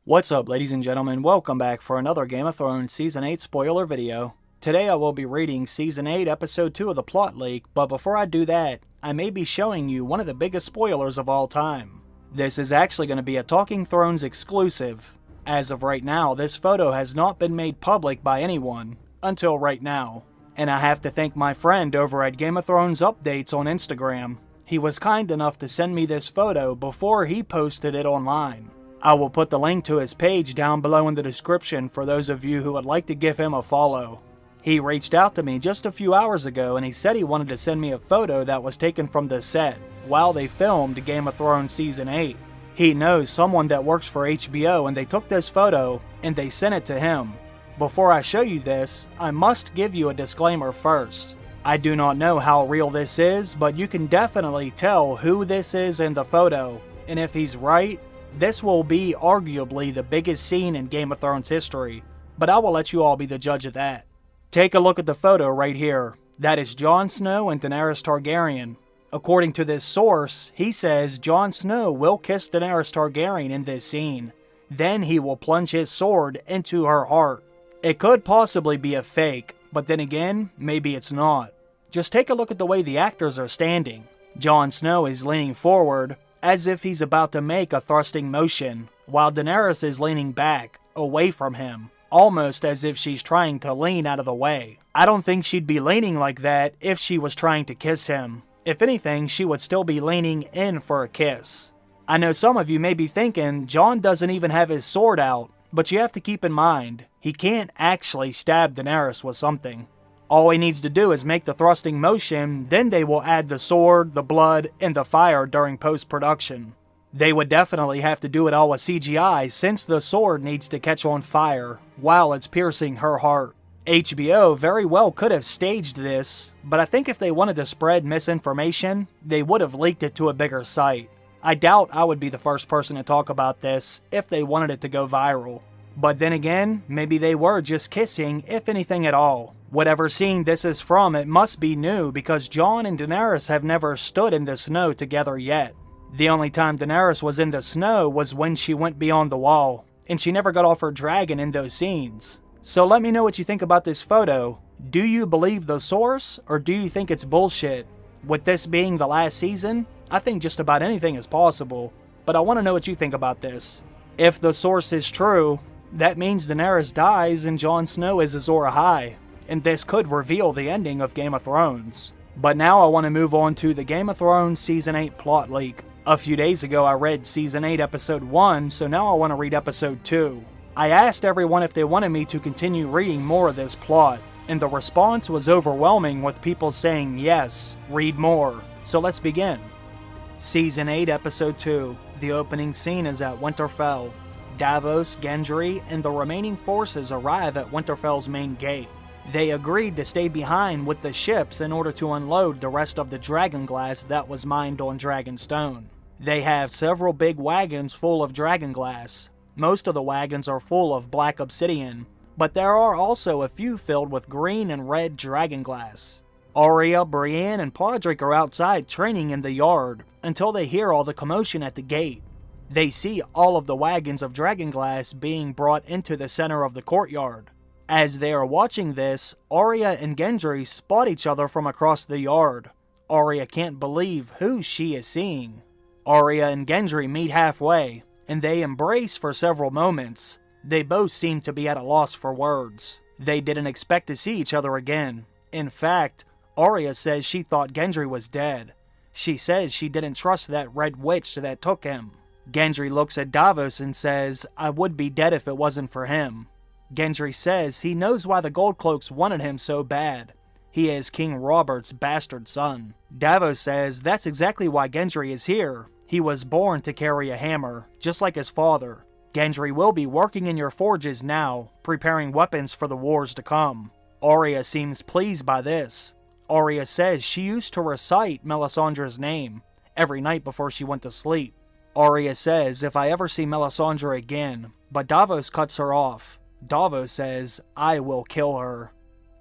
What's up, ladies and gentlemen? Welcome back for another Game of Thrones Season 8 spoiler video. Today I will be reading Season 8 Episode 2 of the plot leak, but before I do that, I may be showing you one of the biggest spoilers of all time. This is actually going to be a Talking Thrones exclusive. As of right now, this photo has not been made public by anyone, until right now. And I have to thank my friend over at Game of Thrones Updates on Instagram. He was kind enough to send me this photo before he posted it online. I will put the link to his page down below in the description for those of you who would like to give him a follow. He reached out to me just a few hours ago and he said he wanted to send me a photo that was taken from the set while they filmed Game of Thrones Season 8. He knows someone that works for HBO and they took this photo and they sent it to him. Before I show you this, I must give you a disclaimer first. I do not know how real this is, but you can definitely tell who this is in the photo, and if he's right, this will be arguably the biggest scene in Game of Thrones history, but I will let you all be the judge of that. Take a look at the photo right here. That is Jon Snow and Daenerys Targaryen. According to this source, he says Jon Snow will kiss Daenerys Targaryen in this scene. Then he will plunge his sword into her heart. It could possibly be a fake, but then again, maybe it's not. Just take a look at the way the actors are standing. Jon Snow is leaning forward, as if he's about to make a thrusting motion, while Daenerys is leaning back, away from him, almost as if she's trying to lean out of the way. I don't think she'd be leaning like that if she was trying to kiss him. If anything, she would still be leaning in for a kiss. I know some of you may be thinking, Jon doesn't even have his sword out, but you have to keep in mind, he can't actually stab Daenerys with something. All he needs to do is make the thrusting motion, then they will add the sword, the blood, and the fire during post-production. They would definitely have to do it all with CGI since the sword needs to catch on fire while it's piercing her heart. HBO very well could have staged this, but I think if they wanted to spread misinformation, they would have leaked it to a bigger site. I doubt I would be the first person to talk about this if they wanted it to go viral. But then again, maybe they were just kissing, if anything at all. Whatever scene this is from, it must be new because Jon and Daenerys have never stood in the snow together yet. The only time Daenerys was in the snow was when she went beyond the wall, and she never got off her dragon in those scenes. So let me know what you think about this photo. Do you believe the source, or do you think it's bullshit? With this being the last season, I think just about anything is possible, but I want to know what you think about this. If the source is true, that means Daenerys dies and Jon Snow is Azor Ahai, and this could reveal the ending of Game of Thrones. But now I want to move on to the Game of Thrones Season 8 plot leak. A few days ago I read Season 8 Episode 1, so now I want to read Episode 2. I asked everyone if they wanted me to continue reading more of this plot, and the response was overwhelming with people saying yes, read more. So let's begin. Season 8 Episode 2. The opening scene is at Winterfell. Davos, Gendry, and the remaining forces arrive at Winterfell's main gate. They agreed to stay behind with the ships in order to unload the rest of the dragonglass that was mined on Dragonstone. They have several big wagons full of dragonglass. Most of the wagons are full of black obsidian, but there are also a few filled with green and red dragonglass. Arya, Brienne, and Podrick are outside training in the yard until they hear all the commotion at the gate. They see all of the wagons of dragonglass being brought into the center of the courtyard. As they are watching this, Arya and Gendry spot each other from across the yard. Arya can't believe who she is seeing. Arya and Gendry meet halfway, and they embrace for several moments. They both seem to be at a loss for words. They didn't expect to see each other again. In fact, Arya says she thought Gendry was dead. She says she didn't trust that red witch that took him. Gendry looks at Davos and says, "I would be dead if it wasn't for him." Gendry says he knows why the Goldcloaks wanted him so bad. He is King Robert's bastard son. Davos says that's exactly why Gendry is here. He was born to carry a hammer, just like his father. Gendry will be working in your forges now, preparing weapons for the wars to come. Arya seems pleased by this. Arya says she used to recite Melisandre's name every night before she went to sleep. Arya says, "If I ever see Melisandre again," but Davos cuts her off. Davos says, "I will kill her."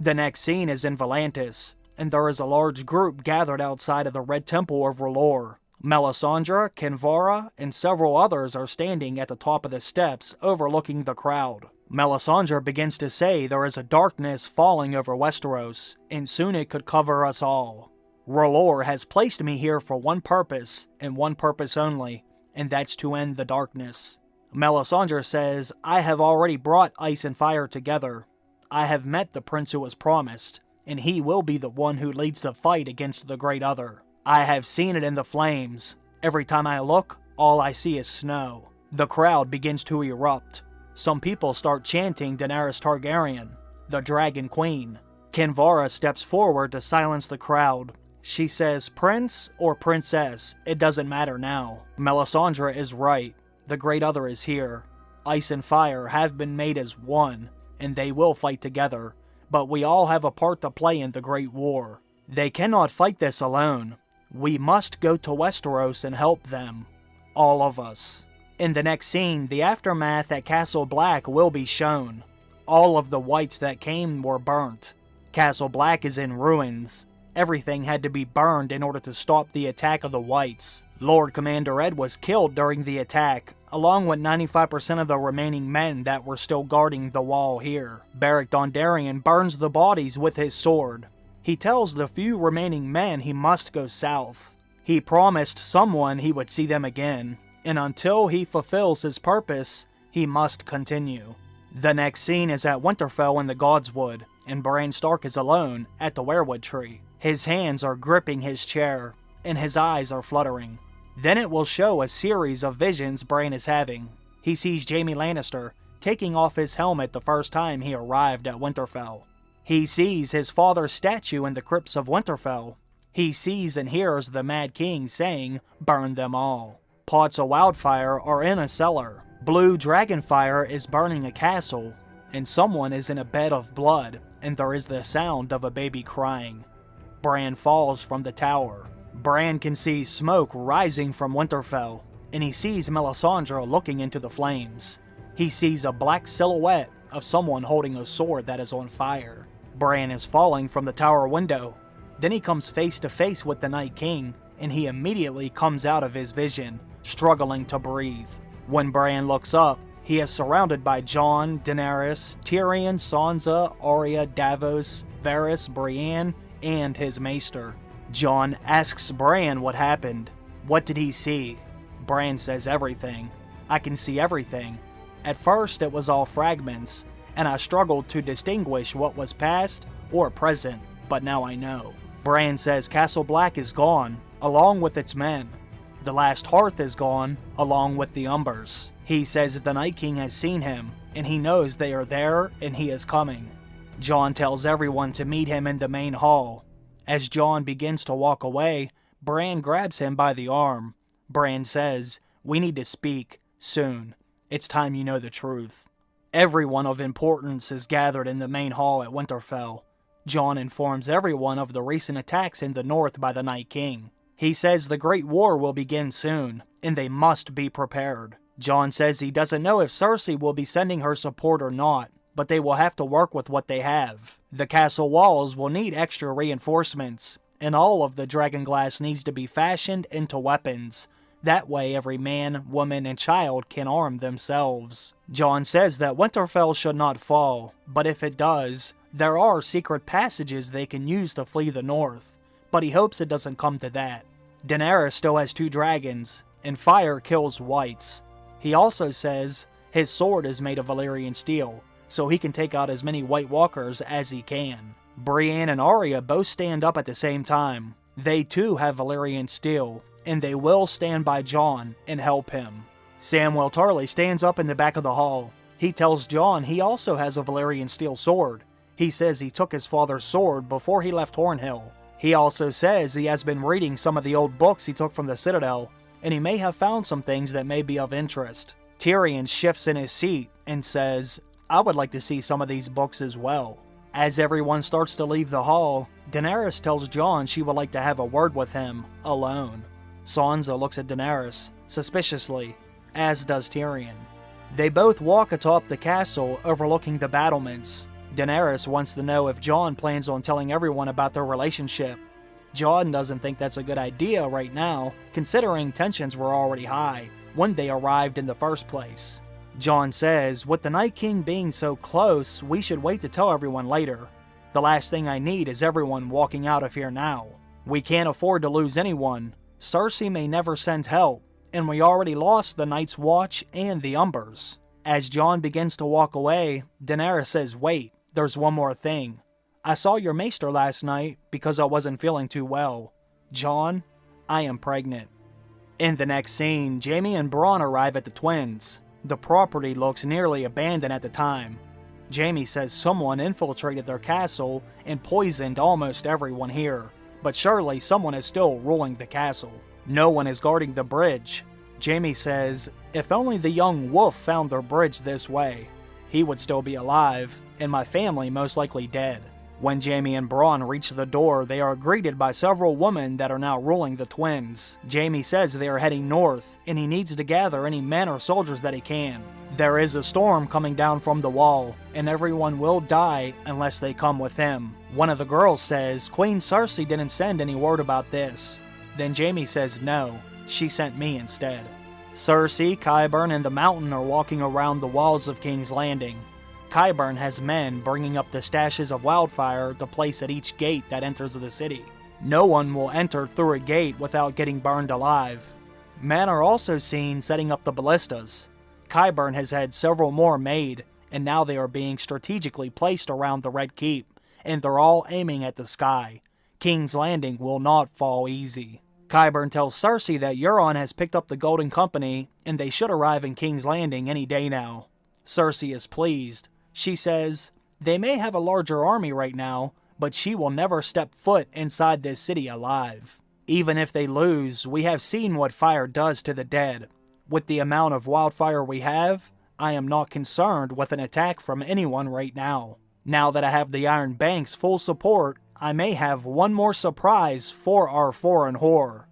The next scene is in Volantis, and there is a large group gathered outside of the Red Temple of R'hllor. Melisandre, Kinvara, and several others are standing at the top of the steps overlooking the crowd. Melisandre begins to say there is a darkness falling over Westeros, and soon it could cover us all. R'hllor has placed me here for one purpose, and one purpose only, and that's to end the darkness. Melisandre says, I have already brought ice and fire together. I have met the prince who was promised, and he will be the one who leads the fight against the Great Other. I have seen it in the flames. Every time I look, all I see is snow. The crowd begins to erupt. Some people start chanting Daenerys Targaryen, the Dragon Queen. Kinvara steps forward to silence the crowd. She says, Prince or Princess, it doesn't matter now. Melisandre is right. The Great Other is here. Ice and fire have been made as one, and they will fight together. But we all have a part to play in the Great War. They cannot fight this alone. We must go to Westeros and help them. All of us. In the next scene, the aftermath at Castle Black will be shown. All of the whites that came were burnt. Castle Black is in ruins. Everything had to be burned in order to stop the attack of the whites. Lord Commander Ed was killed during the attack, along with 95% of the remaining men that were still guarding the wall here. Beric Dondarrion burns the bodies with his sword. He tells the few remaining men he must go south. He promised someone he would see them again, and until he fulfills his purpose, he must continue. The next scene is at Winterfell in the Godswood, and Bran Stark is alone at the weirwood tree. His hands are gripping his chair, and his eyes are fluttering. Then it will show a series of visions Bran is having. He sees Jaime Lannister taking off his helmet the first time he arrived at Winterfell. He sees his father's statue in the crypts of Winterfell. He sees and hears the Mad King saying, burn them all. Pots of wildfire are in a cellar. Blue dragonfire is burning a castle, and someone is in a bed of blood, and there is the sound of a baby crying. Bran falls from the tower. Bran can see smoke rising from Winterfell, and he sees Melisandre looking into the flames. He sees a black silhouette of someone holding a sword that is on fire. Bran is falling from the tower window. Then he comes face to face with the Night King, and he immediately comes out of his vision, struggling to breathe. When Bran looks up, he is surrounded by Jon, Daenerys, Tyrion, Sansa, Arya, Davos, Varys, Brienne, and his maester. Jon asks Bran what happened. What did he see? Bran says everything. I can see everything. At first it was all fragments, and I struggled to distinguish what was past or present, but now I know. Bran says Castle Black is gone, along with its men. The last hearth is gone, along with the Umbers. He says the Night King has seen him, and he knows they are there, and he is coming. Jon tells everyone to meet him in the main hall. As Jon begins to walk away, Bran grabs him by the arm. Bran says, we need to speak, soon. It's time you know the truth. Everyone of importance is gathered in the main hall at Winterfell. Jon informs everyone of the recent attacks in the north by the Night King. He says the Great War will begin soon, and they must be prepared. Jon says he doesn't know if Cersei will be sending her support or not, but they will have to work with what they have. The castle walls will need extra reinforcements, and all of the dragon glass needs to be fashioned into weapons. That way every man, woman, and child can arm themselves. Jon says that Winterfell should not fall, but if it does, there are secret passages they can use to flee the north, but he hopes it doesn't come to that. Daenerys still has 2 dragons, and fire kills whites. He also says his sword is made of Valyrian steel, so he can take out as many White Walkers as he can. Brienne and Arya both stand up at the same time. They too have Valyrian steel, and they will stand by Jon and help him. Samwell Tarly stands up in the back of the hall. He tells Jon he also has a Valyrian steel sword. He says he took his father's sword before he left Hornhill. He also says he has been reading some of the old books he took from the Citadel, and he may have found some things that may be of interest. Tyrion shifts in his seat and says, I would like to see some of these books as well. As everyone starts to leave the hall, Daenerys tells Jon she would like to have a word with him, alone. Sansa looks at Daenerys, suspiciously, as does Tyrion. They both walk atop the castle overlooking the battlements. Daenerys wants to know if Jon plans on telling everyone about their relationship. Jon doesn't think that's a good idea right now, considering tensions were already high when they arrived in the first place. Jon says, with the Night King being so close, we should wait to tell everyone later. The last thing I need is everyone walking out of here now. We can't afford to lose anyone. Cersei may never send help, and we already lost the Night's Watch and the Umbers. As Jon begins to walk away, Daenerys says, wait, there's one more thing. I saw your maester last night because I wasn't feeling too well. Jon, I am pregnant. In the next scene, Jaime and Bran arrive at the twins. The property looks nearly abandoned at the time. Jaime says someone infiltrated their castle and poisoned almost everyone here, but surely someone is still ruling the castle. No one is guarding the bridge. Jaime says, if only the young wolf found their bridge this way, he would still be alive, and my family most likely dead. When Jaime and Bran reach the door, they are greeted by several women that are now ruling the twins. Jaime says they are heading north, and he needs to gather any men or soldiers that he can. There is a storm coming down from the wall, and everyone will die unless they come with him. One of the girls says Queen Cersei didn't send any word about this. Then Jaime says no, she sent me instead. Cersei, Qyburn, and the Mountain are walking around the walls of King's Landing. Qyburn has men bringing up the stashes of wildfire to place at each gate that enters the city. No one will enter through a gate without getting burned alive. Men are also seen setting up the ballistas. Qyburn has had several more made, and now they are being strategically placed around the Red Keep, and they're all aiming at the sky. King's Landing will not fall easy. Qyburn tells Cersei that Euron has picked up the Golden Company, and they should arrive in King's Landing any day now. Cersei is pleased. She says, they may have a larger army right now, but she will never step foot inside this city alive. Even if they lose, we have seen what fire does to the dead. With the amount of wildfire we have, I am not concerned with an attack from anyone right now. Now that I have the Iron Bank's full support, I may have one more surprise for our foreign whore.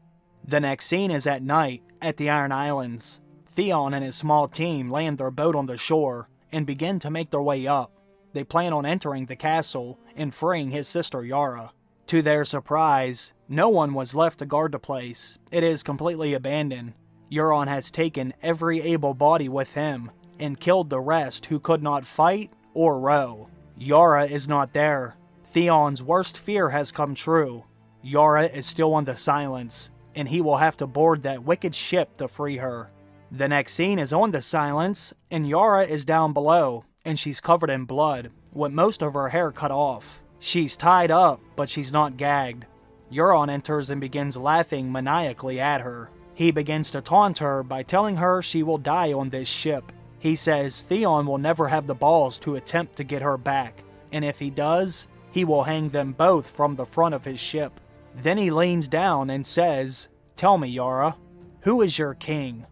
The next scene is at night, at the Iron Islands. Theon and his small team land their boat on the shore, and begin to make their way up. They plan on entering the castle and freeing his sister Yara. To their surprise, no one was left to guard the place. It is completely abandoned. Euron has taken every able body with him, and killed the rest who could not fight or row. Yara is not there. Theon's worst fear has come true. Yara is still on the Silence, and he will have to board that wicked ship to free her. The next scene is on the Silence, and Yara is down below, and she's covered in blood, with most of her hair cut off. She's tied up, but she's not gagged. Euron enters and begins laughing maniacally at her. He begins to taunt her by telling her she will die on this ship. He says Theon will never have the balls to attempt to get her back, and if he does, he will hang them both from the front of his ship. Then he leans down and says, tell me, Yara, who is your king?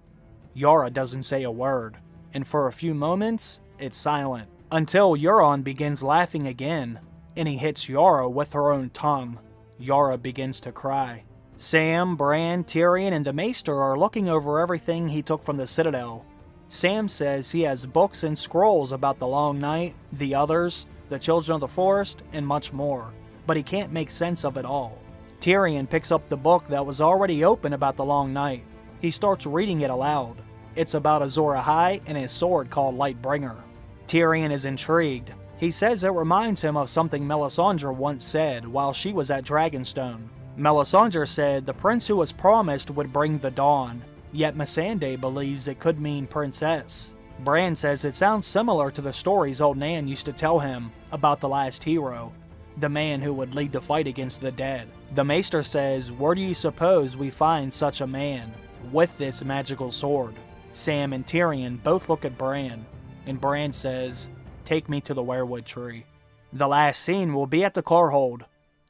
Yara doesn't say a word, and for a few moments, it's silent, until Euron begins laughing again, and he hits Yara with her own tongue. Yara begins to cry. Sam, Bran, Tyrion, and the Maester are looking over everything he took from the Citadel. Sam says he has books and scrolls about the Long Night, the Others, the Children of the Forest, and much more, but he can't make sense of it all. Tyrion picks up the book that was already open about the Long Night. He starts reading it aloud. It's about Azor Ahai and his sword called Lightbringer. Tyrion is intrigued. He says it reminds him of something Melisandre once said while she was at Dragonstone. Melisandre said the prince who was promised would bring the dawn, yet Melisandre believes it could mean princess. Bran says it sounds similar to the stories old Nan used to tell him about the last hero, the man who would lead the fight against the dead. The Maester says, where do you suppose we find such a man with this magical sword? Sam and Tyrion both look at Bran, and Bran says, take me to the weirwood tree. The last scene will be at the Karhold.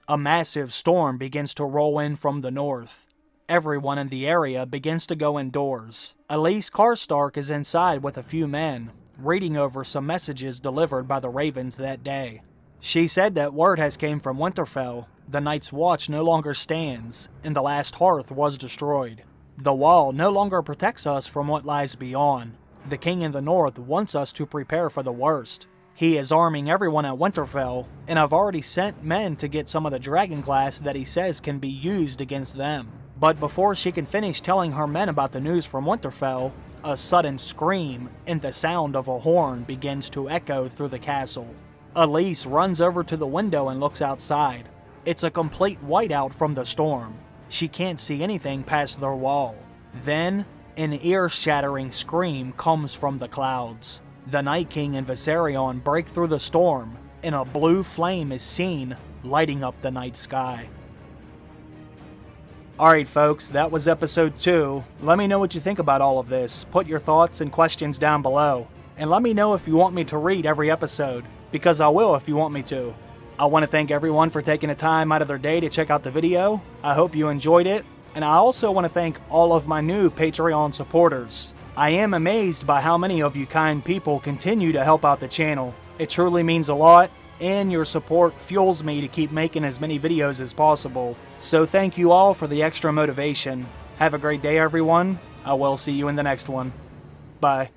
A massive storm begins to roll in from the north. Everyone in the area begins to go indoors. Elise Karstark is inside with a few men, reading over some messages delivered by the Ravens that day. She said that word has came from Winterfell. The Night's Watch no longer stands, and the last hearth was destroyed. The wall no longer protects us from what lies beyond. The king in the north wants us to prepare for the worst. He is arming everyone at Winterfell, and I've already sent men to get some of the dragon glass that he says can be used against them. But before she can finish telling her men about the news from Winterfell, a sudden scream and the sound of a horn begins to echo through the castle. Elise runs over to the window and looks outside. It's a complete whiteout from the storm. She can't see anything past their wall. Then, an ear-shattering scream comes from the clouds. The Night King and Viserion break through the storm, and a blue flame is seen lighting up the night sky. Alright folks, that was episode 2. Let me know what you think about all of this. Put your thoughts and questions down below. And let me know if you want me to read every episode, because I will if you want me to. I want to thank everyone for taking the time out of their day to check out the video. I hope you enjoyed it. And I also want to thank all of my new Patreon supporters. I am amazed by how many of you kind people continue to help out the channel. It truly means a lot, and your support fuels me to keep making as many videos as possible. So thank you all for the extra motivation. Have a great day everyone. I will see you in the next one. Bye.